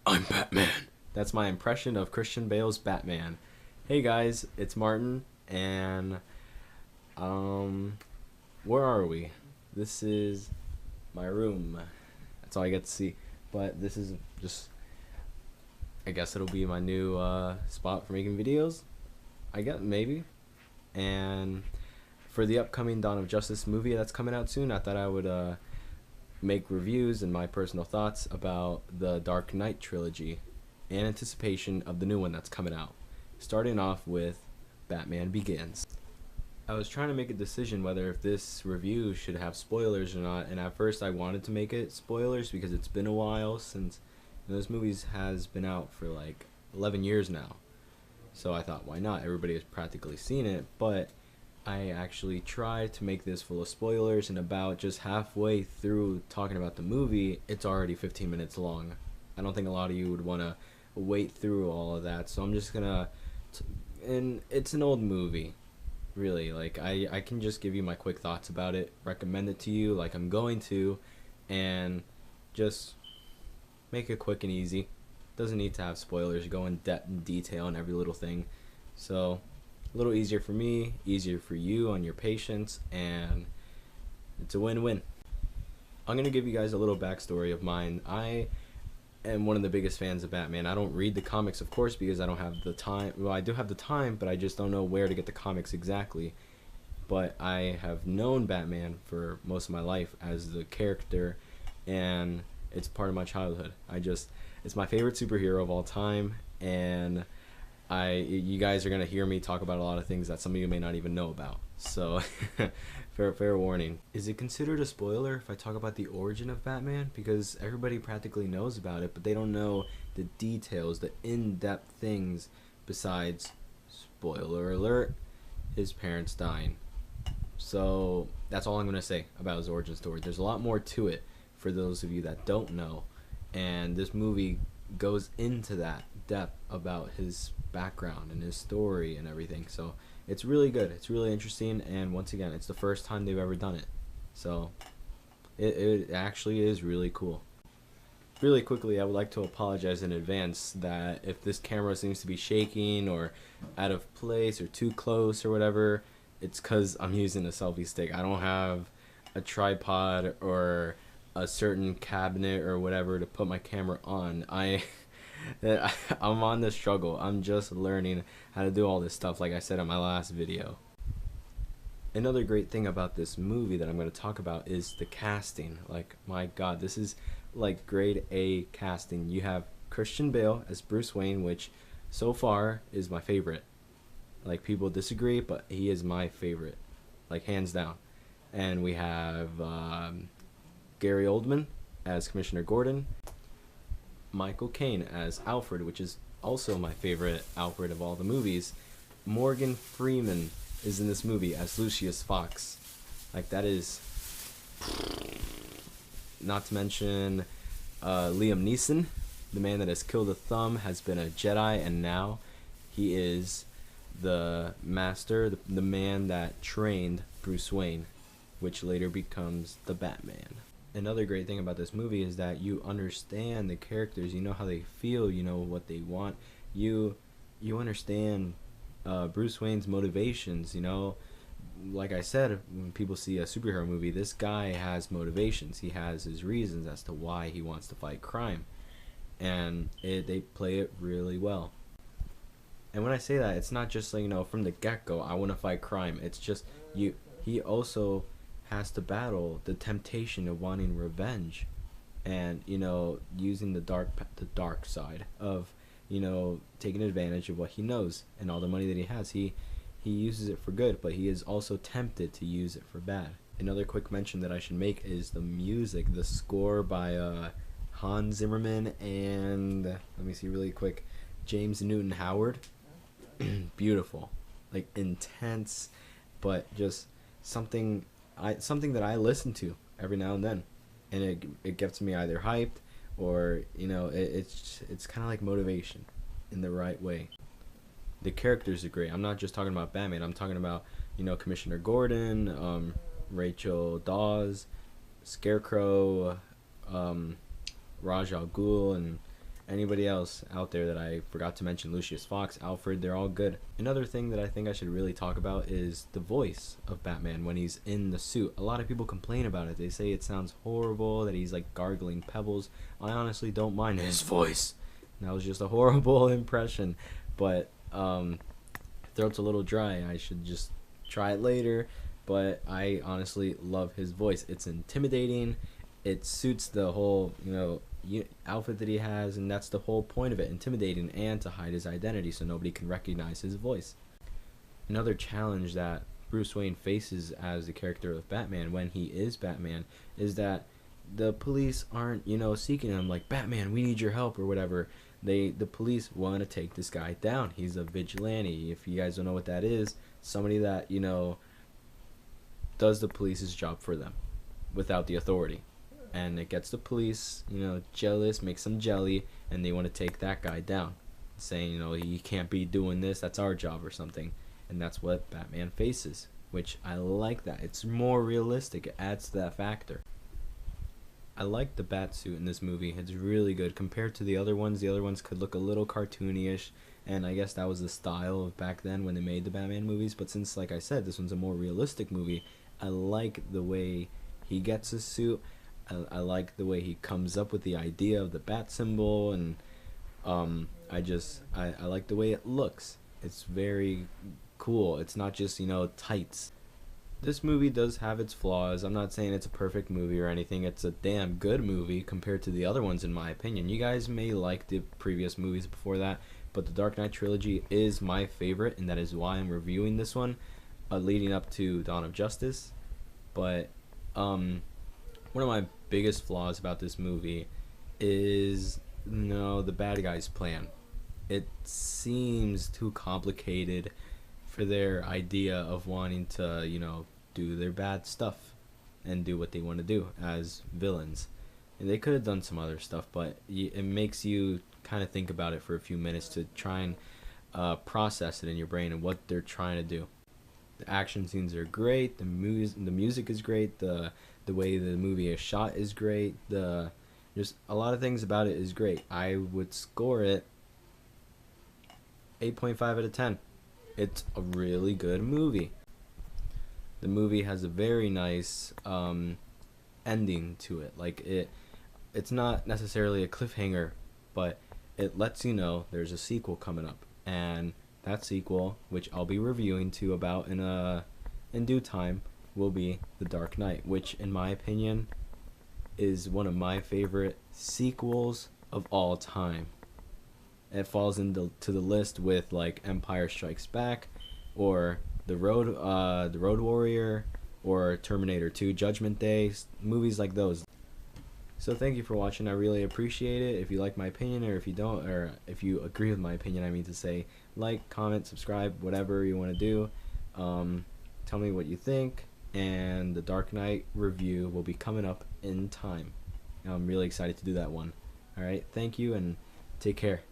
I'm Batman. That's my impression of Christian Bale's Batman. Hey guys, it's Martin, and um, where are we? This is my room. That's all I get to see. But this is just, I guess it'll be my new spot for making videos. I guess maybe. And for the upcoming Dawn of Justice movie that's coming out soon, I thought I would make reviews and my personal thoughts about the Dark Knight trilogy in anticipation of the new one that's coming out. Starting off with Batman Begins. I was trying to make a decision whether if this review should have spoilers or not, and at first I wanted to make it spoilers because it's been a while since this movie has been out for like 11 years now. So I thought, why not? Everybody has practically seen it, but I actually tried to make this full of spoilers, and about just halfway through talking about the movie, it's already 15 minutes long. I don't think a lot of you would want to wait through all of that, so I'm just gonna and it's an old movie, really. Like, I can just give you my quick thoughts about it, recommend it to you like I'm going to, and just make it quick and easy. Doesn't need to have spoilers, go in depth and detail on every little thing. So a little easier for me, easier for you on your patience, and it's a win-win. I'm going to give you guys a little backstory of mine. I am one of the biggest fans of Batman. I don't read the comics, of course, because I don't have the time. Well, I do have the time, but I just don't know where to get the comics exactly. But I have known Batman for most of my life as the character, and it's part of my childhood. It's my favorite superhero of all time, and you guys are gonna hear me talk about a lot of things that some of you may not even know about. So, fair warning. Is it considered a spoiler if I talk about the origin of Batman? Because everybody practically knows about it, but they don't know the details, the in-depth things. Besides, spoiler alert, his parents dying. So that's all I'm gonna say about his origin story. There's a lot more to it for those of you that don't know, and this movie goes into that depth about his background and his story and everything. So it's really good, it's really interesting, and once again, it's the first time they've ever done it, so it actually is really cool. Really quickly, I would like to apologize in advance that if this camera seems to be shaking or out of place or too close or whatever, it's because I'm using a selfie stick. I don't have a tripod or a certain cabinet or whatever to put my camera on. I'm on the struggle. I'm just learning how to do all this stuff, like I said in my last video. Another great thing about this movie that I'm going to talk about is the casting. Like, my god, this is like grade A casting. You have Christian Bale as Bruce Wayne, which so far is my favorite. Like, people disagree, but he is my favorite, like, hands down. And we have Gary Oldman as Commissioner Gordon, Michael Caine as Alfred, which is also my favorite Alfred of all the movies. Morgan Freeman is in this movie as Lucius Fox. Like, that is, not to mention Liam Neeson, the man that has killed a thumb, has been a Jedi, and now he is the master, the man that trained Bruce Wayne, which later becomes the Batman. Another great thing about this movie is that you understand the characters, you know how they feel, you know what they want, you understand Bruce Wayne's motivations, you know. Like I said, when people see a superhero movie, this guy has motivations, he has his reasons as to why he wants to fight crime, and they play it really well. And when I say that, it's not just like, from the get-go, I want to fight crime. It's just he also has to battle the temptation of wanting revenge, and using the dark side of taking advantage of what he knows and all the money that he has. He uses it for good, but he is also tempted to use it for bad. Another quick mention that I should make is the music, the score by Hans Zimmerman and, let me see really quick, James Newton Howard. Beautiful, like intense, but just something that I listen to every now and then, and it gets me either hyped or it's kind of like motivation in the right way. The characters are great. I'm not just talking about Batman. I'm talking about Commissioner Gordon, Rachel Dawes, Scarecrow, Raj Al Ghul, and anybody else out there that I forgot to mention, Lucius Fox, Alfred, they're all good. Another thing that I think I should really talk about is the voice of Batman when he's in the suit. A lot of people complain about it. They say it sounds horrible, that he's like gargling pebbles. I honestly don't mind his voice. That was just a horrible impression, but throat's a little dry. I should just try it later, but I honestly love his voice. It's intimidating. It suits the whole, outfit that he has, and that's the whole point of it, intimidating and to hide his identity so nobody can recognize his voice. Another challenge that Bruce Wayne faces as the character of Batman when he is Batman is that the police aren't, seeking him like, Batman, we need your help or whatever. The police want to take this guy down. He's a vigilante. If you guys don't know what that is, somebody that, does the police's job for them without the authority. And it gets the police, jealous, makes them jelly, and they want to take that guy down, saying, he can't be doing this, that's our job or something. And that's what Batman faces, which I like that. It's more realistic. It adds to that factor. I like the bat suit in this movie. It's really good compared to the other ones. The other ones could look a little cartoony-ish, and I guess that was the style of back then when they made the Batman movies. But since, like I said, this one's a more realistic movie, I like the way he gets his suit. I like the way he comes up with the idea of the bat symbol, and I like the way it looks. It's very cool. It's not just, tights. This movie does have its flaws. I'm not saying it's a perfect movie or anything. It's a damn good movie compared to the other ones, in my opinion. You guys may like the previous movies before that, but the Dark Knight trilogy is my favorite, and that is why I'm reviewing this one, leading up to Dawn of Justice. But one of my biggest flaws about this movie is the bad guy's plan. It seems too complicated for their idea of wanting to, do their bad stuff and do what they want to do as villains. And they could have done some other stuff, but it makes you kind of think about it for a few minutes to try and process it in your brain and what they're trying to do. The action scenes are great. The music is great. The way the movie is shot is great. Just a lot of things about it is great. I would score it 8.5 out of 10. It's a really good movie. The movie has a very nice ending to it. Like it's not necessarily a cliffhanger, but it lets you know there's a sequel coming up, and that sequel, which I'll be reviewing to about in due time, will be The Dark Knight, which in my opinion is one of my favorite sequels of all time. It falls into the list with like Empire Strikes Back, or The Road Warrior, or Terminator 2 Judgment Day, movies like those. So thank you for watching. I really appreciate it. If you like my opinion, or if you don't, or if you agree with my opinion, I mean to say, like, comment, subscribe, whatever you want to do. Tell me what you think, and the Dark Knight review will be coming up in time. I'm really excited to do that one. Alright, thank you, and take care.